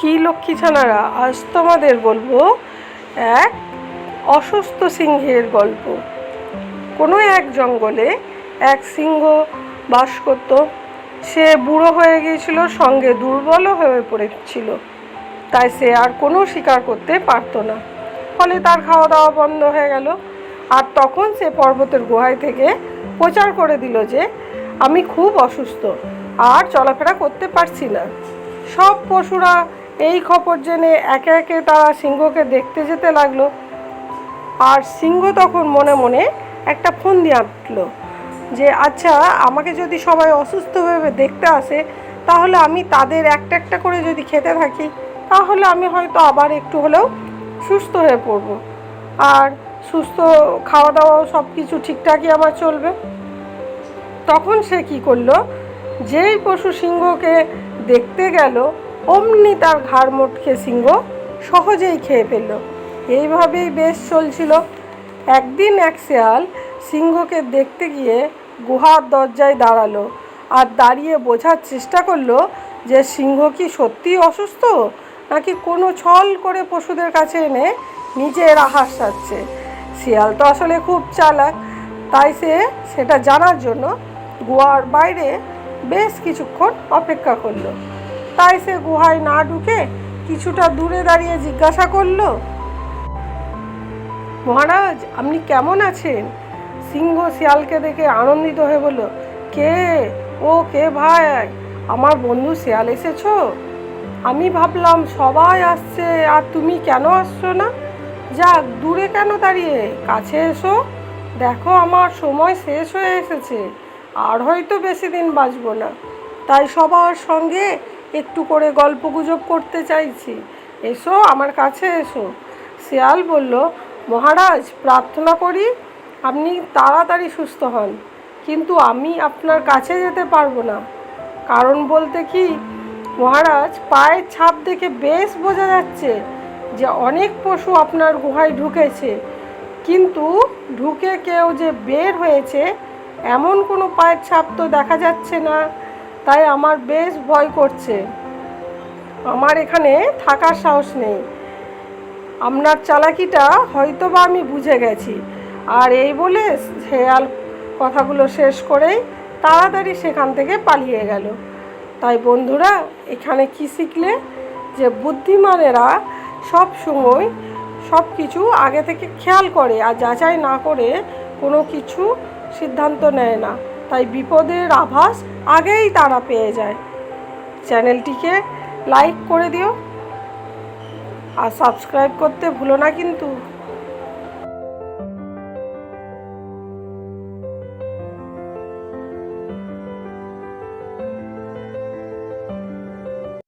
কি লক্ষ্মী ছানারা, আজ তোমাদের বলবো এক অসুস্থ সিংহের গল্প। কোনো এক জঙ্গলে এক সিংহ বাস করত। সে বুড়ো হয়ে গিয়েছিল, সঙ্গে দুর্বলও হয়ে পড়েছিল। তাই সে আর কোনো শিকার করতে পারতো না। ফলে তার খাওয়া দাওয়া বন্ধ হয়ে গেল। আর তখন সে পর্বতের গুহায় থেকে প্রচার করে দিল যে আমি খুব অসুস্থ, আর চলাফেরা করতে পারছি না। সব পশুরা এই খবর জেনে একে একে তারা সিংহকে দেখতে যেতে লাগলো। আর সিংহ তখন মনে মনে একটা ফন্দি আঁটলো যে আচ্ছা, আমাকে যদি সবাই অসুস্থ ভেবে দেখতে আসে, তাহলে আমি তাদের একটা একটা করে যদি খেতে থাকি, তাহলে আমি হয়তো আবার একটু হলেও সুস্থ হয়ে পড়ব। আর সুস্থ খাওয়া দাওয়াও সব কিছু ঠিকঠাকই আমার চলবে। তখন সে কি করলো, যেই পশু সিংহকে দেখতে গেল অমনি তার ঘাড় মোটকে সিংহ সহজেই খেয়ে ফেলল। এইভাবেই বেশ চলছিল। একদিন এক শেয়াল সিংহকে দেখতে গিয়ে গুহার দরজায় দাঁড়ালো আর দাঁড়িয়ে বোঝার চেষ্টা করলো যে সিংহ কি সত্যিই অসুস্থ, নাকি কোনো ছল করে পশুদের কাছে এনে নিজের আহার সারছে। শিয়াল তো আসলে খুব চালাক, তাই সে সেটা জানার জন্য গুহার বাইরে বেশ কিছুক্ষণ অপেক্ষা করলো। তাই সে গুহায় না ঢুকে কিছুটা দূরে দাঁড়িয়ে জিজ্ঞাসা করলো, মহারাজ, আপনি কেমন আছেন? সিংহ শিয়ালকে দেখে আনন্দিত হয়ে বলল, কে কে ভাই? আমার বন্ধু শিয়াল এসেছো? আমি ভাবলাম সবাই আসছে আর তুমি কেন আসছো না? যাক, দূরে কেন দাঁড়িয়ে, কাছে এসো। দেখো, আমার সময় শেষ হয়ে এসেছে, আর হয়তো বেশি দিন বাঁচব না। তাই সবার সঙ্গে একটু করে গল্পগুজব করতে চাইছি। এসো, আমার কাছে এসো। শিয়াল বলল, মহারাজ, প্রার্থনা করি আপনি তাড়াতাড়ি সুস্থ হন, কিন্তু আমি আপনার কাছে যেতে পারবো না। কারণ বলতে কি মহারাজ, পায়ের ছাপ দেখে বেশ বোঝা যাচ্ছে যে অনেক পশু আপনার গুহায় ঢুকেছে, কিন্তু ঢুকে কেউ যে বের হয়েছে এমন কোনো পায়ের ছাপ তো দেখা যাচ্ছে না। তাই আমার বেশ ভয় করছে, আমার এখানে থাকার সাহস নেই। আপনার চালাকিটা হয়তো বা আমি বুঝে গেছি। আর এই বলে শেয়াল কথাগুলো শেষ করেই তাড়াতাড়ি সেখান থেকে পালিয়ে গেল। তাই বন্ধুরা, এখানে কি শিখলে? যে বুদ্ধিমানেরা সব সময় সব কিছু আগে থেকে খেয়াল করে আর যাচাই না করে কোনো কিছু সিদ্ধান্ত নেয় না। তাই বিপদের আভাস আগেই তারা পেয়ে যায়। চ্যানেলটিকে লাইক করে দিও আর সাবস্ক্রাইব করতে ভুলো না কিন্তু।